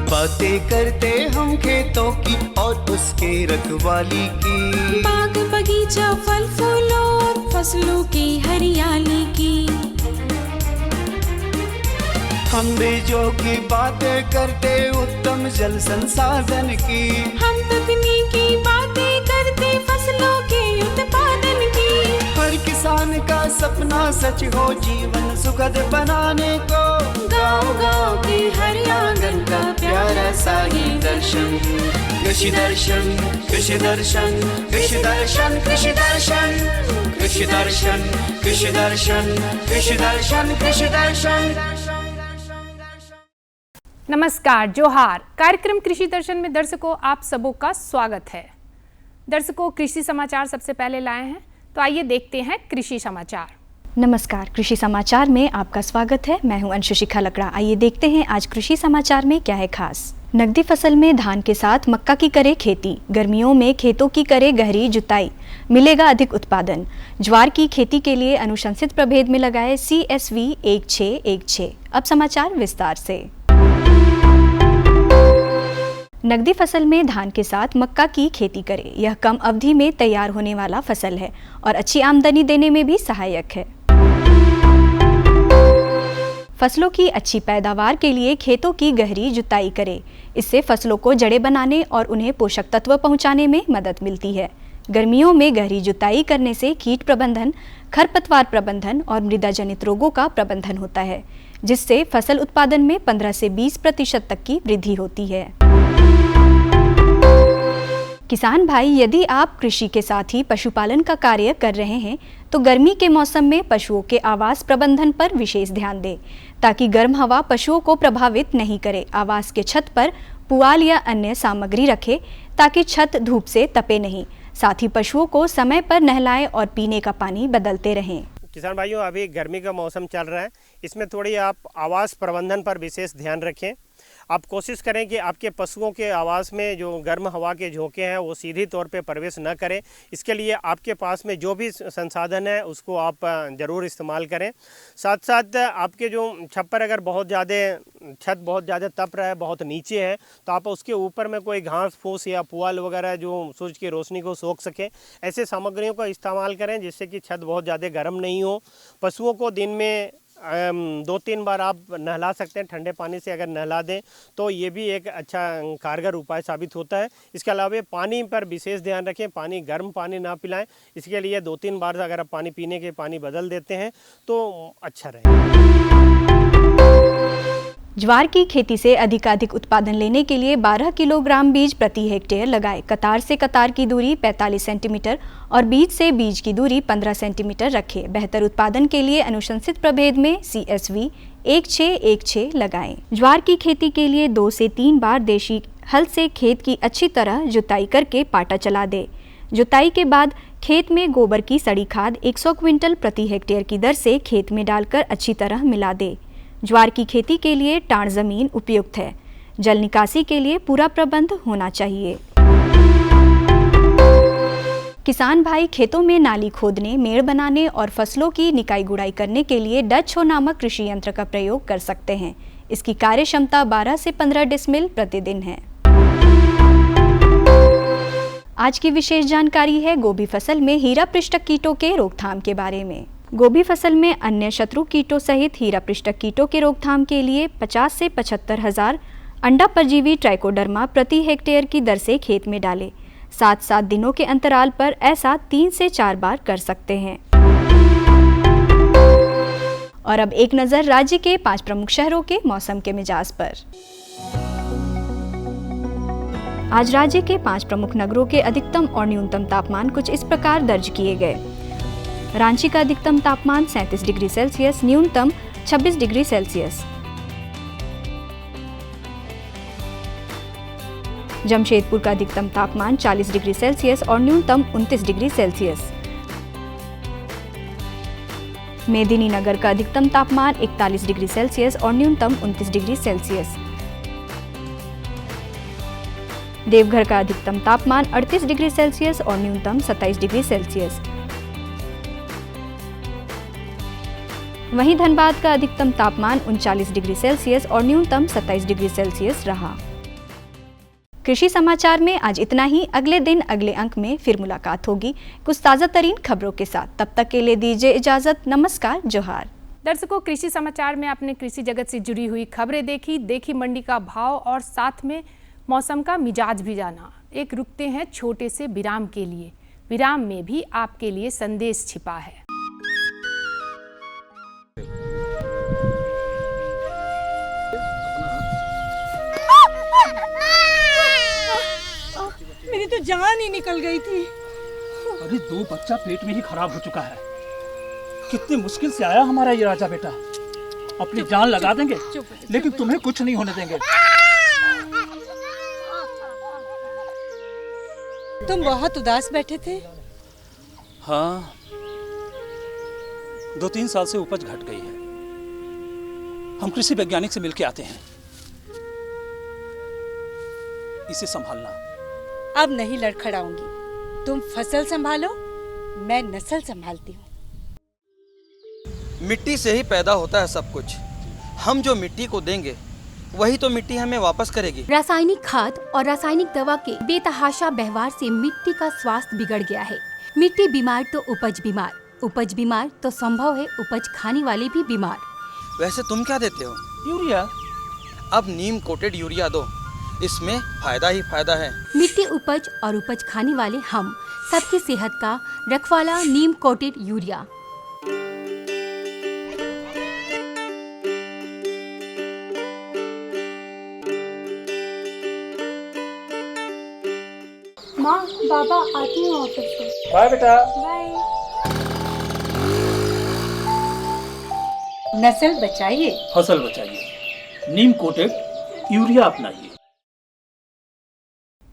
बातें करते हम खेतों की और उसके रखवाली की, बाग बगीचा फल फूलों और फसलों की हरियाली की। हम बीजों की बातें करते उत्तम जल संसाधन की, हम तकनीकी बातें करते फसलों के उत्पादन की। हर किसान का सपना सच हो जीवन सुखद बनाने को, गाँव-गाँव के हर आंगन का प्यारा सा ये दर्शन। कृषि दर्शन, कृषि दर्शन, कृषि दर्शन, कृषि दर्शन, कृषि दर्शन, कृषि दर्शन, कृषि दर्शन, कृषि दर्शन। नमस्कार, जोहार। कार्यक्रम कृषि दर्शन में दर्शकों आप सबों का स्वागत है। दर्शकों, कृषि समाचार सबसे पहले लाए हैं, तो आइए देखते हैं कृषि समाचार। नमस्कार, कृषि समाचार में आपका स्वागत है। मैं हूं अंशु शिखा लकड़ा। आइए देखते हैं आज कृषि समाचार में क्या है खास। नकदी फसल में धान के साथ मक्का की करे खेती, गर्मियों में खेतों की करे गहरी जुताई, मिलेगा अधिक उत्पादन। ज्वार की खेती के लिए अनुशंसित प्रभेद में लगाए CSV 1616। अब समाचार विस्तार से। नकदी फसल में धान के साथ मक्का की खेती करें। यह कम अवधि में तैयार होने वाला फसल है और अच्छी आमदनी देने में भी सहायक है। फसलों की अच्छी पैदावार के लिए खेतों की गहरी जुताई करें। इससे फसलों को जड़ें बनाने और उन्हें पोषक तत्व पहुंचाने में मदद मिलती है। गर्मियों में गहरी जुताई करने से कीट प्रबंधन, खरपतवार प्रबंधन और मृदा जनित रोगों का प्रबंधन होता है, जिससे फसल उत्पादन में 15 से 20% तक की वृद्धि होती है। किसान भाई, यदि आप कृषि के साथ ही पशुपालन का कार्य कर रहे हैं तो गर्मी के मौसम में पशुओं के आवास प्रबंधन पर विशेष ध्यान दें, ताकि गर्म हवा पशुओं को प्रभावित नहीं करे। आवास के छत पर पुआल या अन्य सामग्री रखें ताकि छत धूप से तपे नहीं। साथ ही पशुओं को समय पर नहलाएं और पीने का पानी बदलते रहें। किसान भाइयों, अभी गर्मी का मौसम चल रहा है, इसमें थोड़ी आप आवास प्रबंधन पर विशेष ध्यान रखें। आप कोशिश करें कि आपके पशुओं के आवास में जो गर्म हवा के झोंके हैं वो सीधी तौर पे प्रवेश न करें। इसके लिए आपके पास में जो भी संसाधन है उसको आप ज़रूर इस्तेमाल करें। साथ साथ आपके जो छप्पर अगर छत बहुत ज़्यादा तप रहा है, बहुत नीचे है, तो आप उसके ऊपर में कोई घास फूस या पुआल वगैरह जो सूरज की रोशनी को सोख सके, ऐसे सामग्रियों का इस्तेमाल करें जिससे कि छत बहुत ज़्यादा गर्म नहीं हो। पशुओं को दिन में 2-3 बार आप नहला सकते हैं। ठंडे पानी से अगर नहला दें तो ये भी एक अच्छा कारगर उपाय साबित होता है। इसके अलावा पानी पर विशेष ध्यान रखें, गर्म पानी ना पिलाएं। इसके लिए 2-3 बार अगर आप पानी पीने के पानी बदल देते हैं तो अच्छा रहेगा। ज्वार की खेती से अधिकाधिक उत्पादन लेने के लिए 12 किलोग्राम बीज प्रति हेक्टेयर लगाएं। कतार से कतार की दूरी 45 सेंटीमीटर और बीज से बीज की दूरी 15 सेंटीमीटर रखें। बेहतर उत्पादन के लिए अनुशंसित प्रभेद में CSV 1616 लगाएं। ज्वार की खेती के लिए 2 से 3 बार देशी हल से खेत की अच्छी तरह जुताई करके पाटा चला दे। जुताई के बाद खेत में गोबर की सड़ी खाद 100 क्विंटल प्रति हेक्टेयर की दर से खेत में डालकर अच्छी तरह मिला दे। ज्वार की खेती के लिए टाण जमीन उपयुक्त है। जल निकासी के लिए पूरा प्रबंध होना चाहिए। किसान भाई, खेतों में नाली खोदने, मेड़ बनाने और फसलों की निकाई गुड़ाई करने के लिए डच हो नामक कृषि यंत्र का प्रयोग कर सकते हैं। इसकी कार्य क्षमता 12 से 15 डिसमिल प्रतिदिन है। आज की विशेष जानकारी है गोभी फसल में हीरा पृष्ठक कीटों के रोकथाम के बारे में। गोभी फसल में अन्य शत्रु कीटों सहित हीरा पृष्ठक कीटों के रोकथाम के लिए 50 से 75 हजार अंडा परजीवी ट्राइकोडर्मा प्रति हेक्टेयर की दर से खेत में डालें। 7-7 दिनों के अंतराल पर ऐसा 3 से 4 बार कर सकते हैं। और अब एक नज़र राज्य के 5 प्रमुख शहरों के मौसम के मिजाज पर। आज राज्य के 5 प्रमुख नगरों के अधिकतम और न्यूनतम तापमान कुछ इस प्रकार दर्ज किए गए। रांची का अधिकतम तापमान 37 डिग्री सेल्सियस, न्यूनतम 26 डिग्री सेल्सियस। जमशेदपुर का अधिकतम तापमान 40 डिग्री सेल्सियस और न्यूनतम 29 डिग्री सेल्सियस। मेदिनीनगर का अधिकतम तापमान 41 डिग्री सेल्सियस और न्यूनतम 29 डिग्री सेल्सियस। देवघर का अधिकतम तापमान 38 डिग्री सेल्सियस और न्यूनतम 27 डिग्री सेल्सियस। वहीं धनबाद का अधिकतम तापमान 39 डिग्री सेल्सियस और न्यूनतम 27 डिग्री सेल्सियस रहा। कृषि समाचार में आज इतना ही। अगले दिन अगले अंक में फिर मुलाकात होगी कुछ ताज़ा तरीन खबरों के साथ। तब तक के लिए दीजिए इजाज़त। नमस्कार, जोहार। दर्शकों, कृषि समाचार में आपने कृषि जगत से जुड़ी हुई खबरें देखी मंडी का भाव और साथ में मौसम का मिजाज भी जाना। एक रुकते हैं छोटे से विराम के लिए। विराम में भी आपके लिए संदेश छिपा है। मेरी तो जान ही निकल गई थी। अभी 2 बच्चा पेट में ही खराब हो चुका है। कितनी मुश्किल से आया हमारा ये राजा बेटा। अपनी जान लगा देंगे लेकिन तुम्हें कुछ नहीं होने देंगे। तुम बहुत उदास बैठे थे। हाँ, 2-3 साल से उपज घट गई है। हम कृषि वैज्ञानिक से मिलके आते हैं। इसे संभालना। अब नहीं लड़खड़ाऊंगी। तुम फसल संभालो, मैं नस्ल संभालती हूँ। मिट्टी से ही पैदा होता है सब कुछ। हम जो मिट्टी को देंगे वही तो मिट्टी हमें वापस करेगी। रासायनिक खाद और रासायनिक दवा के बेतहाशा व्यवहार से मिट्टी का स्वास्थ्य बिगड़ गया है। मिट्टी बीमार तो उपज बीमार तो संभव है उपज खाने वाले भी बीमार। वैसे तुम क्या देते हो? यूरिया। अब नीम कोटेड यूरिया दो, इसमें फायदा ही फायदा है। मिट्टी उपज और उपज खाने वाले हम सबकी सेहत का रखवाला नीम कोटेड यूरिया। माँ, बाबा, आती हूँ ऑफिस से। बाय बेटा। बाय। नस्ल बचाइए, फसल बचाइए। नीम कोटेड यूरिया अपनाइए।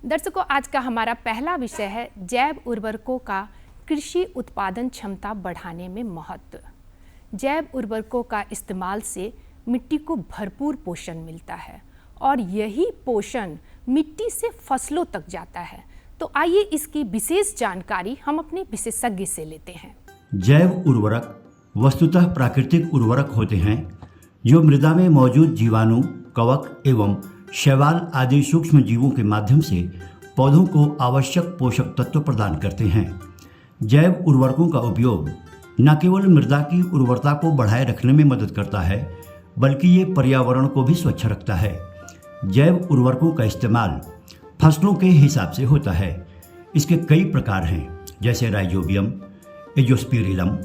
दर्शकों, आज का हमारा पहला विषय है जैव उर्वरकों का कृषि उत्पादन क्षमता बढ़ाने में महत्व। जैव उर्वरकों का इस्तेमाल से मिट्टी को भरपूर पोषण मिलता है और यही पोषण मिट्टी से फसलों तक जाता है। तो आइए इसकी विशेष जानकारी हम अपने विशेषज्ञ से लेते हैं। जैव उर्वरक वस्तुतः प्राकृतिक उर्वरक होते हैं जो मृदा में मौजूद जीवाणु, कवक एवं शैवाल आदि सूक्ष्म जीवों के माध्यम से पौधों को आवश्यक पोषक तत्व प्रदान करते हैं। जैव उर्वरकों का उपयोग न केवल मृदा की उर्वरता को बढ़ाए रखने में मदद करता है बल्कि ये पर्यावरण को भी स्वच्छ रखता है। जैव उर्वरकों का इस्तेमाल फसलों के हिसाब से होता है। इसके कई प्रकार हैं जैसे राइजोबियम, एजोस्पिरिलम,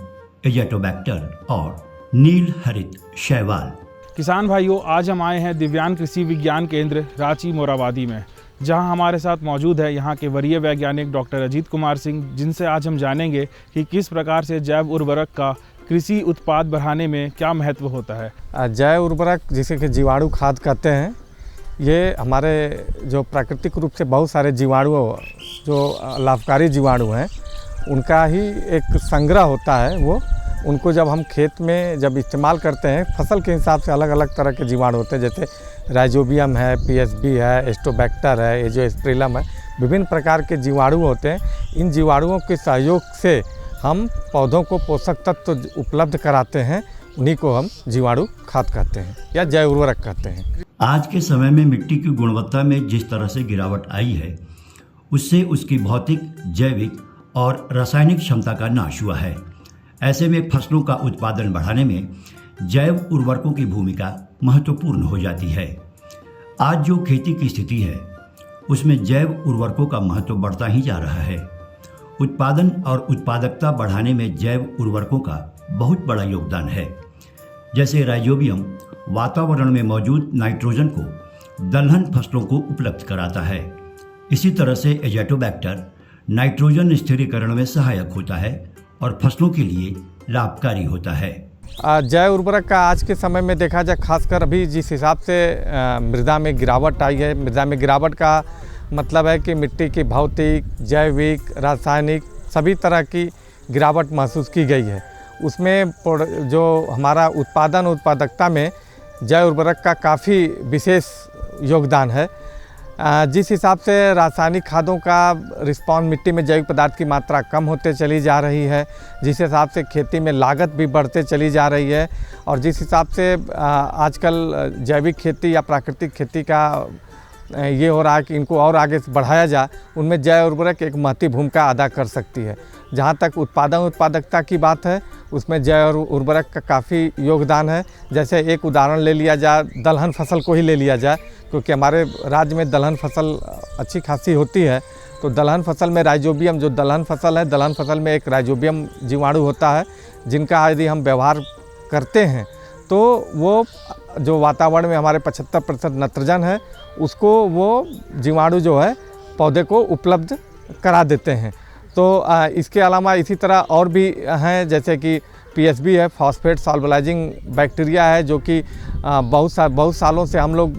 एजेटोबैक्टर और नील हरित शैवाल। किसान भाइयों, आज हम आए हैं दिव्यांग कृषि विज्ञान केंद्र रांची मोराबादी में, जहां हमारे साथ मौजूद है यहां के वरीय वैज्ञानिक डॉक्टर अजीत कुमार सिंह, जिनसे आज हम जानेंगे कि किस प्रकार से जैव उर्वरक का कृषि उत्पाद बढ़ाने में क्या महत्व होता है। जैव उर्वरक जिसे कि जीवाणु खाद कहते हैं, ये हमारे जो प्राकृतिक रूप से बहुत सारे जीवाणुओं जो लाभकारी जीवाणु हैं उनका ही एक संग्रह होता है। वो उनको जब हम खेत में जब इस्तेमाल करते हैं, फसल के हिसाब से अलग अलग तरह के जीवाणु होते हैं, जैसे राइजोबियम है, पीएसबी है, एस्टोबैक्टर है, एजोस्पिरिलम है, विभिन्न प्रकार के जीवाणु होते हैं। इन जीवाणुओं के सहयोग से हम पौधों को पोषक तत्व उपलब्ध कराते हैं। उन्हीं को हम जीवाणु खाद कहते हैं या जैव उर्वरक कहते हैं। आज के समय में मिट्टी की गुणवत्ता में जिस तरह से गिरावट आई है उससे उसकी भौतिक, जैविक और रासायनिक क्षमता का नाश हुआ है। ऐसे में फसलों का उत्पादन बढ़ाने में जैव उर्वरकों की भूमिका महत्वपूर्ण हो जाती है। आज जो खेती की स्थिति है उसमें जैव उर्वरकों का महत्व बढ़ता ही जा रहा है। उत्पादन और उत्पादकता बढ़ाने में जैव उर्वरकों का बहुत बड़ा योगदान है। जैसे राइजोबियम वातावरण में मौजूद नाइट्रोजन को दलहन फसलों को उपलब्ध कराता है। इसी तरह से एजेटोबैक्टर नाइट्रोजन स्थिरीकरण में सहायक होता है और फसलों के लिए लाभकारी होता है। जैव उर्वरक का आज के समय में देखा जाए, खासकर अभी जिस हिसाब से मृदा में गिरावट आई है, मृदा में गिरावट का मतलब है कि मिट्टी की भौतिक, जैविक, रासायनिक सभी तरह की गिरावट महसूस की गई है। उसमें जो हमारा उत्पादकता में जैव उर्वरक का काफ़ी विशेष योगदान है। जिस हिसाब से रासायनिक खादों का रिस्पॉन्स मिट्टी में जैविक पदार्थ की मात्रा कम होते चली जा रही है, जिस हिसाब से खेती में लागत भी बढ़ते चली जा रही है, और जिस हिसाब से आजकल जैविक खेती या प्राकृतिक खेती का ये हो रहा है कि इनको और आगे बढ़ाया जाए, उनमें जैव उर्वरक एक महत्वपूर्ण भूमिका अदा कर सकती है। जहाँ तक उत्पादकता की बात है, उसमें जैव उर्वरक का काफ़ी योगदान है। जैसे एक उदाहरण ले लिया जाए, दलहन फसल को ही ले लिया जाए, क्योंकि हमारे राज्य में दलहन फसल अच्छी खासी होती है। तो दलहन फसल में राइजोबियम, जो दलहन फसल है, दलहन फसल में एक राइजोबियम जीवाणु होता है, जिनका यदि हम व्यवहार करते हैं तो वो जो वातावरण में हमारे 75% नाइट्रोजन है, उसको वो जीवाणु जो है पौधे को उपलब्ध करा देते हैं। तो इसके अलावा इसी तरह और भी हैं, जैसे कि पीएसबी है, फॉस्फेट सॉल्वलाइजिंग बैक्टीरिया है, जो कि बहुत सालों से हम लोग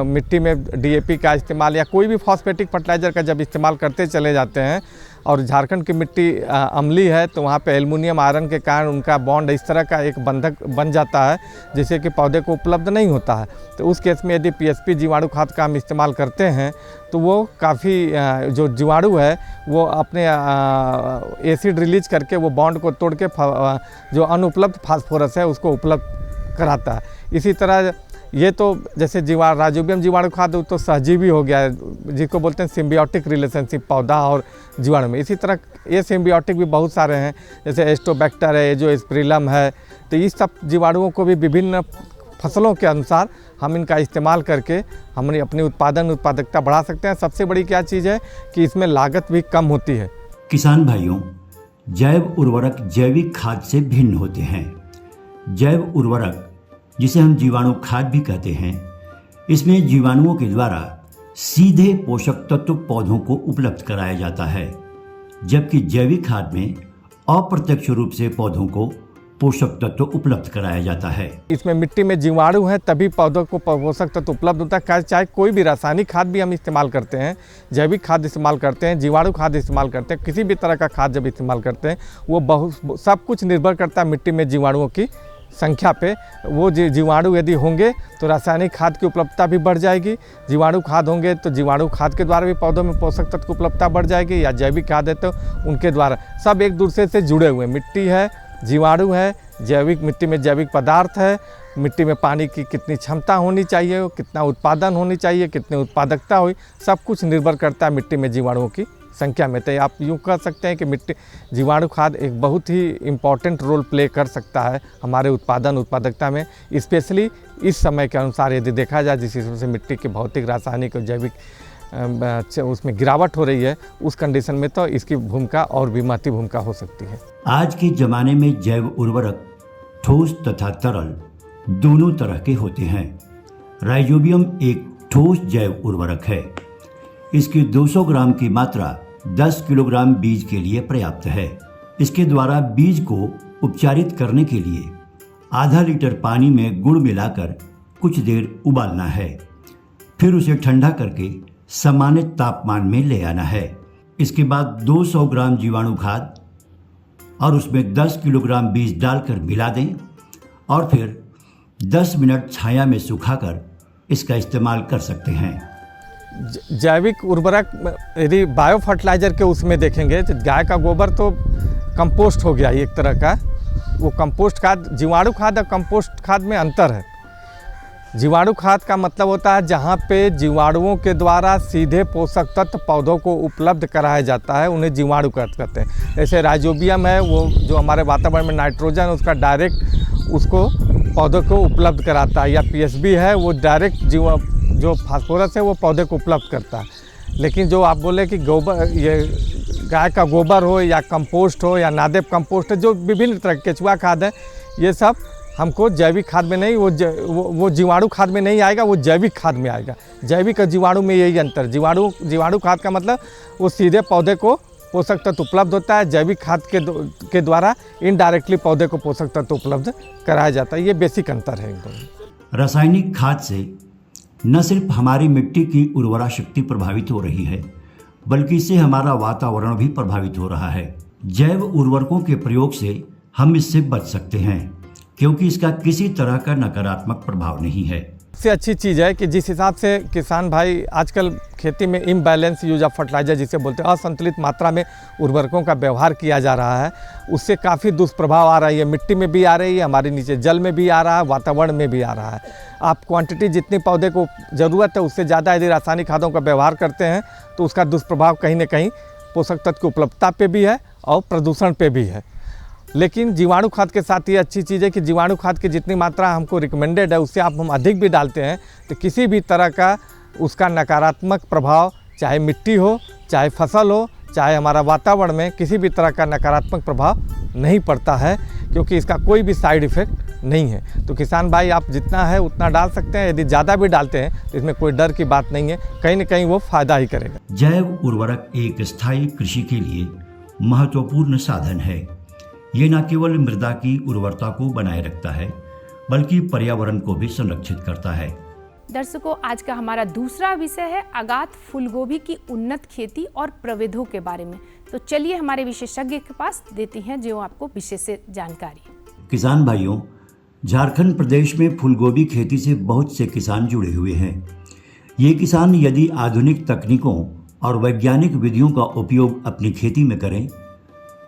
मिट्टी में डीएपी का इस्तेमाल या कोई भी फॉस्फेटिक फर्टिलाइज़र का जब इस्तेमाल करते चले जाते हैं, और झारखंड की मिट्टी अम्लीय है, तो वहाँ पे एल्युमिनियम आयरन के कारण उनका बॉन्ड इस तरह का एक बंधक बन जाता है, जिससे कि पौधे को उपलब्ध नहीं होता है। तो उस केस में यदि पीएसपी जीवाणु खाद का हम इस्तेमाल करते हैं, तो वो काफ़ी जो जीवाणु है वो अपने एसिड रिलीज करके वो बॉन्ड को तोड़ के जो अनुपलब्ध फास्फोरस है उसको उपलब्ध कराता है। इसी तरह ये तो जैसे राइजोबियम जीवाणु खाद तो सहजीवी हो गया है, जिसको बोलते हैं सिम्बियोटिक रिलेशनशिप पौधा और जीवाणु में। इसी तरह ये सिम्बियोटिक भी बहुत सारे हैं, जैसे एस्टोबैक्टर है, जो एस्पिरिलम है। तो इस सब जीवाणुओं को भी विभिन्न फसलों के अनुसार हम इनका इस्तेमाल करके हम अपनी उत्पादकता बढ़ा सकते हैं। सबसे बड़ी क्या चीज़ है कि इसमें लागत भी कम होती है। किसान भाइयों, जैव उर्वरक जैविक खाद से भिन्न होते हैं। जैव उर्वरक, जिसे हम जीवाणु खाद भी कहते हैं, इसमें जीवाणुओं के द्वारा सीधे पोषक तत्व पौधों को उपलब्ध कराया जाता है, जबकि जैविक खाद में अप्रत्यक्ष रूप से पौधों को पोषक तत्व उपलब्ध कराया जाता है। इसमें मिट्टी में जीवाणु है तभी पौधों को पोषक तत्व उपलब्ध होता है। चाहे कोई भी रासायनिक खाद भी हम इस्तेमाल करते हैं, जैविक खाद इस्तेमाल करते हैं, जीवाणु खाद इस्तेमाल करते हैं, किसी भी तरह का खाद जब इस्तेमाल करते हैं, वो सब कुछ निर्भर करता है मिट्टी में जीवाणुओं की संख्या पे। वो जीवाणु यदि होंगे तो रासायनिक खाद की उपलब्धता भी बढ़ जाएगी, जीवाणु खाद होंगे तो जीवाणु खाद के द्वारा भी पौधों में पोषक तत्व की उपलब्धता बढ़ जाएगी, या जैविक खाद है तो उनके द्वारा। सब एक दूसरे से जुड़े हुए, मिट्टी है, जीवाणु है, जैविक मिट्टी में जैविक पदार्थ है, मिट्टी में पानी की कितनी क्षमता होनी चाहिए, कितना उत्पादन होनी चाहिए, कितनी उत्पादकता हुई, सब कुछ निर्भर करता है मिट्टी में जीवाणुओं की संख्या में। तो आप यूँ कह सकते हैं कि मिट्टी जीवाणु खाद एक बहुत ही इम्पॉर्टेंट रोल प्ले कर सकता है हमारे उत्पादकता में, स्पेशली इस समय के अनुसार यदि देखा जाए, जिस हिसाब से मिट्टी के भौतिक, रासायनिक और जैविक उसमें गिरावट हो रही है, उस कंडीशन में तो इसकी भूमिका और भी महत्वपूर्ण भूमिका हो सकती है। आज के ज़माने में जैव उर्वरक ठोस तथा तरल दोनों तरह के होते हैं। राइजोबियम एक ठोस जैव उर्वरक है। इसकी 200 ग्राम की मात्रा 10 किलोग्राम बीज के लिए पर्याप्त है। इसके द्वारा बीज को उपचारित करने के लिए आधा लीटर पानी में गुड़ मिलाकर कुछ देर उबालना है, फिर उसे ठंडा करके सामान्य तापमान में ले आना है। इसके बाद 200 ग्राम जीवाणु खाद और उसमें 10 किलोग्राम बीज डालकर मिला दें और फिर 10 मिनट छाया में सुखाकर इसका इस्तेमाल कर सकते हैं। जैविक उर्वरक यदि बायो फर्टिलाइज़र के उसमें देखेंगे तो गाय का गोबर तो कंपोस्ट हो गया एक तरह का। वो कंपोस्ट खाद, जीवाणु खाद और कंपोस्ट खाद में अंतर है। जीवाणु खाद का मतलब होता है जहाँ पे जीवाणुओं के द्वारा सीधे पोषक तत्व पौधों को उपलब्ध कराया जाता है, उन्हें जीवाणु खाद कहते हैं। जैसे राइजोबियम है, वो जो हमारे वातावरण में नाइट्रोजन उसका डायरेक्ट उसको पौधों को उपलब्ध कराता है, या पीएसबी है वो डायरेक्ट जो फास्फोरस है वो पौधे को उपलब्ध करता है। लेकिन जो आप बोले कि गोबर, ये गाय का गोबर हो या कंपोस्ट हो या नादेप कंपोस्ट है, जो विभिन्न तरह केचुआ खाद है, ये सब हमको जैविक खाद में नहीं, वो जीवाणु खाद में नहीं आएगा, वो जैविक खाद में आएगा। जैविक और जीवाणु में यही अंतर। जीवाणु खाद का मतलब वो सीधे पौधे को पोषक तत्व उपलब्ध होता है, जैविक खाद के द्वारा इनडायरेक्टली पौधे को पोषक तत्व उपलब्ध कराया जाता है। ये बेसिक अंतर है एकदम। रासायनिक खाद से न सिर्फ हमारी मिट्टी की उर्वरा शक्ति प्रभावित हो रही है, बल्कि इससे हमारा वातावरण भी प्रभावित हो रहा है। जैव उर्वरकों के प्रयोग से हम इससे बच सकते हैं, क्योंकि इसका किसी तरह का नकारात्मक प्रभाव नहीं है। सबसे अच्छी चीज़ है कि जिस हिसाब से किसान भाई आजकल खेती में इम्बैलेंस यूज ऑफ फर्टिलाइजर जिसे बोलते हैं, असंतुलित मात्रा में उर्वरकों का व्यवहार किया जा रहा है, उससे काफ़ी दुष्प्रभाव आ रही है। मिट्टी में भी आ रही है, हमारे नीचे जल में भी आ रहा है, वातावरण में भी आ रहा है। आप क्वांटिटी जितनी पौधे को ज़रूरत है उससे ज़्यादा यदि रासायनिक खादों का व्यवहार करते हैं तो उसका दुष्प्रभाव कहीं ना कहीं पोषक तत्व की उपलब्धता पे भी है और प्रदूषण पे भी है। लेकिन जीवाणु खाद के साथ ये अच्छी चीज़ है कि जीवाणु खाद की जितनी मात्रा हमको रिकमेंडेड है उससे आप हम अधिक भी डालते हैं तो किसी भी तरह का उसका नकारात्मक प्रभाव, चाहे मिट्टी हो, चाहे फसल हो, चाहे हमारा वातावरण में किसी भी तरह का नकारात्मक प्रभाव नहीं पड़ता है, क्योंकि इसका कोई भी साइड इफ़ेक्ट नहीं है। तो किसान भाई आप जितना है उतना डाल सकते हैं, यदि ज़्यादा भी डालते हैं तो इसमें कोई डर की बात नहीं है, कहीं ना कहीं वो फ़ायदा ही करेगा। जैव उर्वरक एक स्थायी कृषि के लिए महत्वपूर्ण साधन है। ये न केवल मृदा की उर्वरता को बनाए रखता है बल्कि पर्यावरण को भी संरक्षित करता है। दर्शकों, आज का हमारा दूसरा विषय है आगात फूलगोभी की उन्नत खेती और प्रभेदों के बारे में। तो चलिए हमारे विशेषज्ञ के पास देती हैं जो आपको विशेष जानकारी। किसान भाइयों, झारखंड प्रदेश में फूलगोभी खेती से बहुत से किसान जुड़े हुए हैं। ये किसान यदि आधुनिक तकनीकों और वैज्ञानिक विधियों का उपयोग अपनी खेती में करें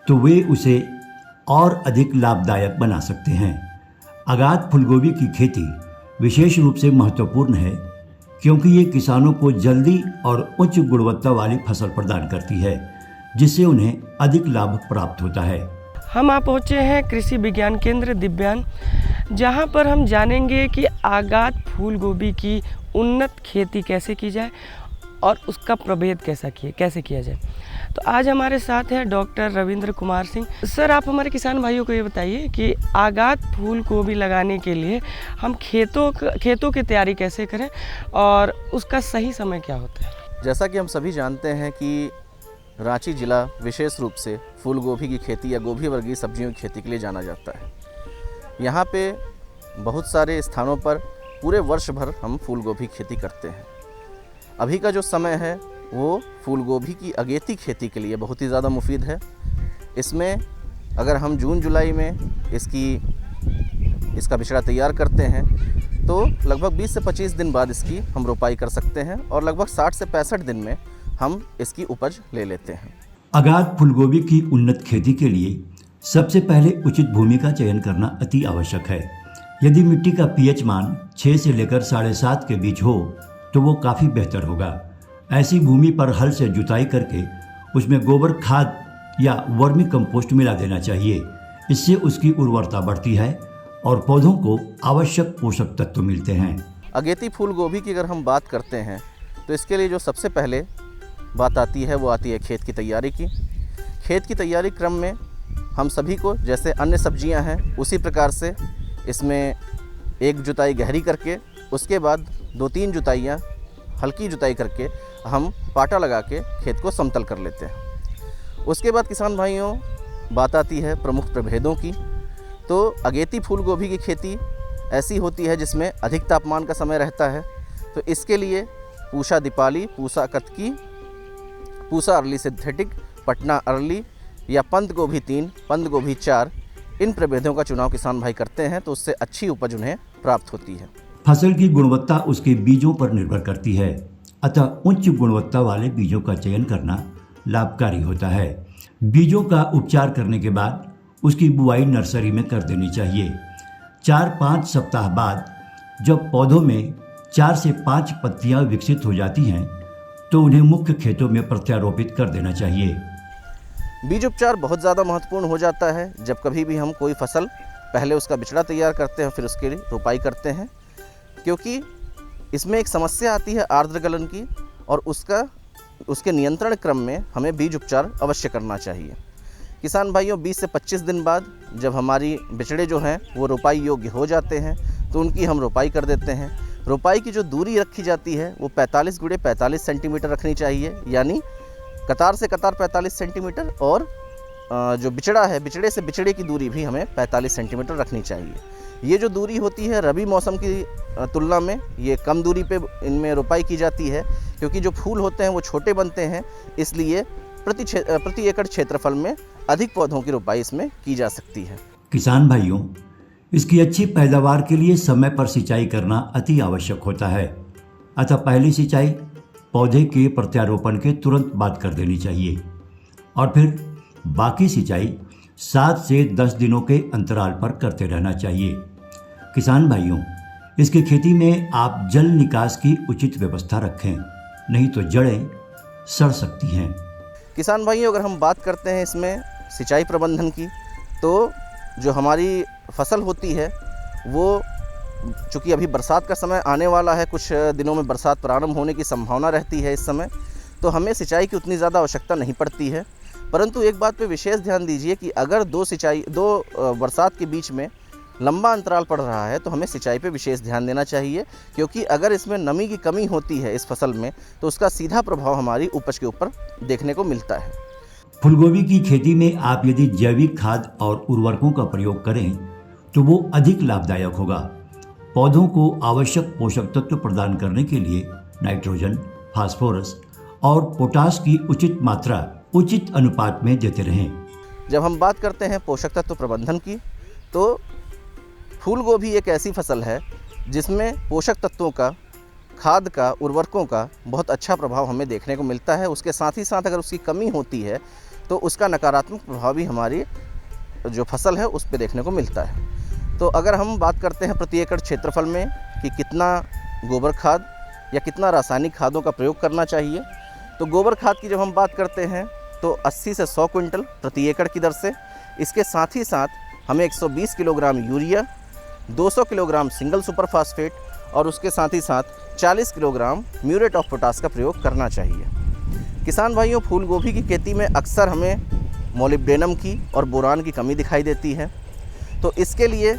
तो वे उसे और अधिक लाभदायक बना सकते हैं। आगात फूलगोभी की खेती विशेष रूप से महत्वपूर्ण है क्योंकि ये किसानों को जल्दी और उच्च गुणवत्ता वाली फसल प्रदान करती है, जिससे उन्हें अधिक लाभ प्राप्त होता है। हम आप पहुँचे हैं कृषि विज्ञान केंद्र दिव्यान, जहाँ पर हम जानेंगे कि आगात फूलगोभी की उन्नत खेती कैसे की जाए और उसका प्रभेद कैसे किया जाए। तो आज हमारे साथ हैं डॉक्टर रविंद्र कुमार सिंह। सर, आप हमारे किसान भाइयों को ये बताइए कि आगात फूलगोभी लगाने के लिए हम खेतों की तैयारी कैसे करें और उसका सही समय क्या होता है। जैसा कि हम सभी जानते हैं कि रांची ज़िला विशेष रूप से फूलगोभी की खेती या गोभी वर्गीय सब्जियों की खेती के लिए जाना जाता है। यहाँ पे बहुत सारे स्थानों पर पूरे वर्ष भर हम फूलगोभी खेती करते हैं। अभी का जो समय है वो फूलगोभी की अगेती खेती के लिए बहुत ही ज़्यादा मुफीद है। इसमें अगर हम जून जुलाई में इसका बिचड़ा तैयार करते हैं तो लगभग 20 से 25 दिन बाद इसकी हम रोपाई कर सकते हैं और लगभग 60 से 65 दिन में हम इसकी उपज ले लेते हैं। आगात फूलगोभी की उन्नत खेती के लिए सबसे पहले उचित भूमि का चयन करना अति आवश्यक है। यदि मिट्टी का पीएच मान 6 से लेकर 7.5 के बीच हो तो वो काफ़ी बेहतर होगा। ऐसी भूमि पर हल से जुताई करके उसमें गोबर खाद या वर्मी कंपोस्ट मिला देना चाहिए। इससे उसकी उर्वरता बढ़ती है और पौधों को आवश्यक पोषक तत्व मिलते हैं। अगेती फूलगोभी की अगर हम बात करते हैं तो इसके लिए जो सबसे पहले बात आती है वो आती है खेत की तैयारी की। खेत की तैयारी क्रम में हम सभी को जैसे अन्य सब्जियां हैं उसी प्रकार से इसमें एक जुताई गहरी करके उसके बाद 2-3 जुताइयाँ हल्की जुताई करके हम पाटा लगा के खेत को समतल कर लेते हैं। उसके बाद किसान भाइयों बात आती है प्रमुख प्रभेदों की। तो अगेती फूलगोभी की खेती ऐसी होती है जिसमें अधिक तापमान का समय रहता है। तो इसके लिए Pusa Deepali, Pusa Katki, Pusa early synthetic, Patna early या पंत गोभी 3, पंत गोभी 4 इन प्रभेदों का चुनाव किसान भाई करते हैं तो उससे अच्छी उपज उन्हें प्राप्त होती है। फसल की गुणवत्ता उसके बीजों पर निर्भर करती है, अतः उच्च गुणवत्ता वाले बीजों का चयन करना लाभकारी होता है। बीजों का उपचार करने के बाद उसकी बुआई नर्सरी में कर देनी चाहिए। 4-5 सप्ताह बाद जब पौधों में 4 से 5 पत्तियां विकसित हो जाती हैं तो उन्हें मुख्य खेतों में प्रत्यारोपित कर देना चाहिए। बीज उपचार बहुत ज़्यादा महत्वपूर्ण हो जाता है जब कभी भी हम कोई फसल पहले उसका बिचड़ा तैयार करते हैं फिर उसकी रोपाई करते हैं, क्योंकि इसमें एक समस्या आती है आर्द्र गलन की और उसके नियंत्रण क्रम में हमें बीज उपचार अवश्य करना चाहिए। किसान भाइयों 20 से 25 दिन बाद जब हमारी बिचड़े जो हैं वो रोपाई योग्य हो जाते हैं तो उनकी हम रोपाई कर देते हैं। रोपाई की जो दूरी रखी जाती है वो 45 × 45 सेंटीमीटर रखनी चाहिए, यानी कतार से कतार 45 सेंटीमीटर और जो बिचड़ा है बिचड़े से बिचड़े की दूरी भी हमें 45 सेंटीमीटर रखनी चाहिए। ये जो दूरी होती है रबी मौसम की तुलना में ये कम दूरी पे इनमें रोपाई की जाती है, क्योंकि जो फूल होते हैं वो छोटे बनते हैं, इसलिए प्रति एकड़ क्षेत्रफल में अधिक पौधों की रोपाई इसमें की जा सकती है। किसान भाइयों, इसकी अच्छी पैदावार के लिए समय पर सिंचाई करना अति आवश्यक होता है। अतः पहली सिंचाई पौधे के प्रत्यारोपण के तुरंत बाद कर देनी चाहिए और फिर बाकी सिंचाई 7 से 10 दिनों के अंतराल पर करते रहना चाहिए। किसान भाइयों, इसकी खेती में आप जल निकास की उचित व्यवस्था रखें, नहीं तो जड़ें सड़ सकती हैं। किसान भाइयों, अगर हम बात करते हैं इसमें सिंचाई प्रबंधन की, तो जो हमारी फसल होती है वो चूँकि अभी बरसात का समय आने वाला है, कुछ दिनों में बरसात प्रारंभ होने की संभावना रहती है इस समय, तो हमें सिंचाई की उतनी ज़्यादा आवश्यकता नहीं पड़ती है। परंतु एक बात पे विशेष ध्यान दीजिए कि अगर दो बरसात के बीच में लंबा अंतराल पड़ रहा है तो हमें सिंचाई पे विशेष ध्यान देना चाहिए, क्योंकि अगर इसमें नमी की कमी होती है इस फसल में तो उसका सीधा प्रभाव हमारी उपज के ऊपर देखने को मिलता है। फूलगोभी की खेती में आप यदि जैविक खाद और उर्वरकों का प्रयोग करें तो वो अधिक लाभदायक होगा। पौधों को आवश्यक पोषक तत्व प्रदान करने के लिए नाइट्रोजन, फास्फोरस और पोटाश की उचित मात्रा उचित अनुपात में देते रहें। जब हम बात करते हैं पोषक तत्व प्रबंधन की, तो फूल गोभी एक ऐसी फसल है जिसमें पोषक तत्वों का, खाद का, उर्वरकों का बहुत अच्छा प्रभाव हमें देखने को मिलता है। उसके साथ ही साथ अगर उसकी कमी होती है तो उसका नकारात्मक प्रभाव भी हमारी जो फसल है उस पर देखने को मिलता है। तो अगर हम बात करते हैं प्रति एकड़ क्षेत्रफल में कि कितना गोबर खाद या कितना रासायनिक खादों का प्रयोग करना चाहिए, तो गोबर खाद की जब हम बात करते हैं तो 80 से 100 क्विंटल प्रति एकड़ की दर से, इसके साथ ही साथ हमें 120 kilogram urea, 200 kilogram single super phosphate और उसके साथ ही साथ 40 किलोग्राम म्यूरेट ऑफ पोटाश का प्रयोग करना चाहिए। किसान भाइयों, फूल गोभी की खेती में अक्सर हमें मोलिब्डेनम की और बोरान की कमी दिखाई देती है, तो इसके लिए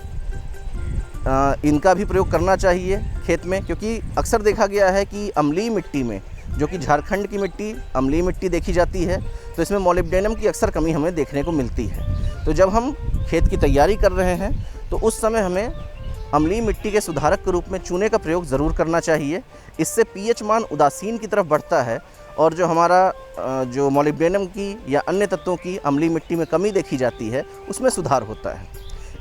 इनका भी प्रयोग करना चाहिए खेत में, क्योंकि अक्सर देखा गया है कि अम्लीय मिट्टी में, जो कि झारखंड की मिट्टी अम्लीय मिट्टी देखी जाती है, तो इसमें मोलिब्डेनम की अक्सर कमी हमें देखने को मिलती है। तो जब हम खेत की तैयारी कर रहे हैं तो उस समय हमें अम्लीय मिट्टी के सुधारक के रूप में चूने का प्रयोग ज़रूर करना चाहिए। इससे पीएच मान उदासीन की तरफ बढ़ता है और जो हमारा जो मोलिब्डेनम की या अन्य तत्वों की अम्लीय मिट्टी में कमी देखी जाती है उसमें सुधार होता है।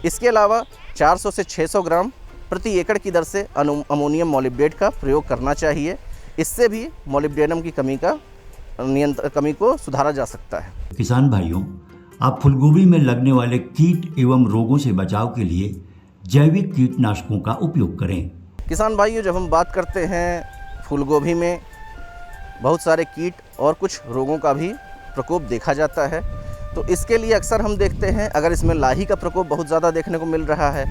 इसके अलावा 400 से 600 ग्राम प्रति एकड़ की दर से अमोनियम मॉलिब्डेट का प्रयोग करना चाहिए। इससे भी मॉलिब्डेनम की कमी को सुधारा जा सकता है। किसान भाइयों, आप फूलगोभी में लगने वाले कीट एवं रोगों से बचाव के लिए जैविक कीटनाशकों का उपयोग करें। किसान भाइयों, जब हम बात करते हैं फूलगोभी में बहुत सारे कीट और कुछ रोगों का भी प्रकोप देखा जाता है, तो इसके लिए अक्सर हम देखते हैं अगर इसमें लाही का प्रकोप बहुत ज़्यादा देखने को मिल रहा है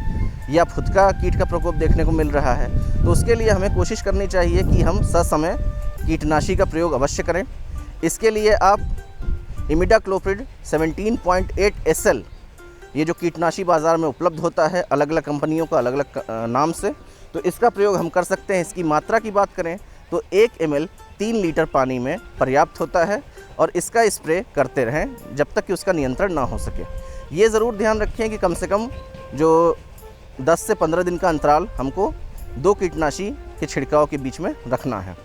या फुदका कीट का प्रकोप देखने को मिल रहा है, तो उसके लिए हमें कोशिश करनी चाहिए कि हम ससमय कीटनाशी का प्रयोग अवश्य करें। इसके लिए आप इमिडाक्लोप्रिड 17.8 SL, ये जो कीटनाशी बाज़ार में उपलब्ध होता है अलग अलग कंपनियों का अलग अलग नाम से, तो इसका प्रयोग हम कर सकते हैं। इसकी मात्रा की बात करें तो 1 ml 3 लीटर पानी में पर्याप्त होता है और इसका स्प्रे करते रहें जब तक कि उसका नियंत्रण ना हो सके। ये ज़रूर ध्यान रखें कि कम से कम जो 10 से 15 दिन का अंतराल हमको 2 कीटनाशी के छिड़काव के बीच में रखना है।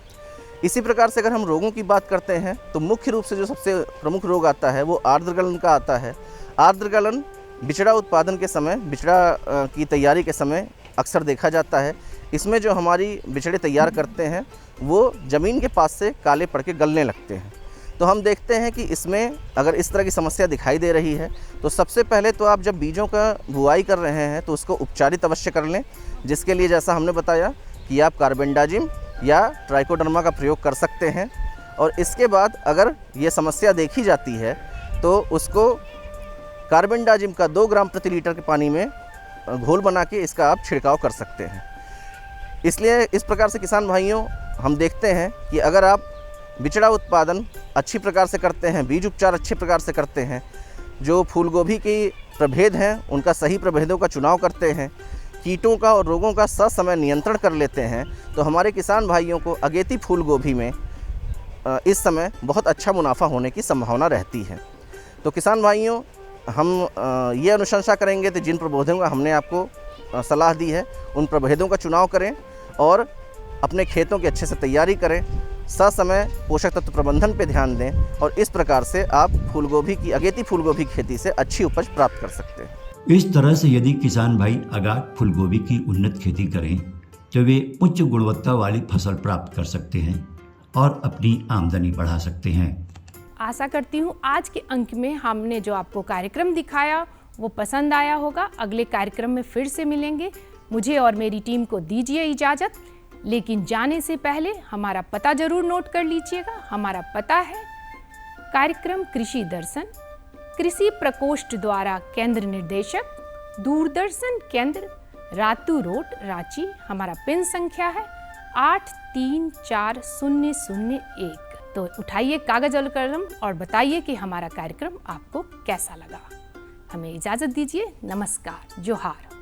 इसी प्रकार से अगर हम रोगों की बात करते हैं तो मुख्य रूप से जो सबसे प्रमुख रोग आता है वो आर्द्रगलन का आता है। आर्द्रगलन बिचड़ा उत्पादन के समय, बिचड़ा की तैयारी के समय अक्सर देखा जाता है। इसमें जो हमारी बिचड़े तैयार करते हैं वो ज़मीन के पास से काले पड़ के गलने लगते हैं। तो हम देखते हैं कि इसमें अगर इस तरह की समस्या दिखाई दे रही है तो सबसे पहले तो आप जब बीजों का बुआई कर रहे हैं तो उसको उपचारित अवश्य कर लें, जिसके लिए जैसा हमने बताया कि आप कार्बेंडाजिम या ट्राइकोडर्मा का प्रयोग कर सकते हैं। और इसके बाद अगर ये समस्या देखी जाती है तो उसको कार्बेंडाजिम का 2 ग्राम प्रति लीटर के पानी में घोल बना के इसका आप छिड़काव कर सकते हैं। इसलिए इस प्रकार से किसान भाइयों, हम देखते हैं कि अगर आप बिचड़ा उत्पादन अच्छी प्रकार से करते हैं, बीज उपचार अच्छे प्रकार से करते हैं, जो फूलगोभी की प्रभेद हैं उनका सही प्रभेदों का चुनाव करते हैं, कीटों का और रोगों का ससमय नियंत्रण कर लेते हैं, तो हमारे किसान भाइयों को अगेती फूलगोभी में इस समय बहुत अच्छा मुनाफा होने की संभावना रहती है। तो किसान भाइयों, हम ये अनुशंसा करेंगे तो जिन प्रभेदों का हमने आपको सलाह दी है उन प्रभेदों का चुनाव करें और अपने खेतों की अच्छे से तैयारी करें, ससमय पोषक तत्व प्रबंधन पे ध्यान दें और इस प्रकार से आप फूलगोभी की अगेती फूलगोभी की खेती से अच्छी उपज प्राप्त कर सकते हैं। इस तरह से यदि किसान भाई अगाध फूलगोभी की उन्नत खेती करें तो वे उच्च गुणवत्ता वाली फसल प्राप्त कर सकते हैं और अपनी आमदनी बढ़ा सकते हैं। आशा करती हूँ आज के अंक में हमने जो आपको कार्यक्रम दिखाया वो पसंद आया होगा। अगले कार्यक्रम में फिर से मिलेंगे। मुझे और मेरी टीम को दीजिए इजाज़त, लेकिन जाने से पहले हमारा पता जरूर नोट कर लीजिएगा। हमारा पता है कार्यक्रम कृषि दर्शन, कृषि प्रकोष्ठ द्वारा केंद्र निर्देशक, दूरदर्शन केंद्र, रातू रोड, रांची। हमारा पिन संख्या है 834001। तो उठाइए कागज और कलम और बताइए कि हमारा कार्यक्रम आपको कैसा लगा। हमें इजाज़त दीजिए। नमस्कार, जोहार।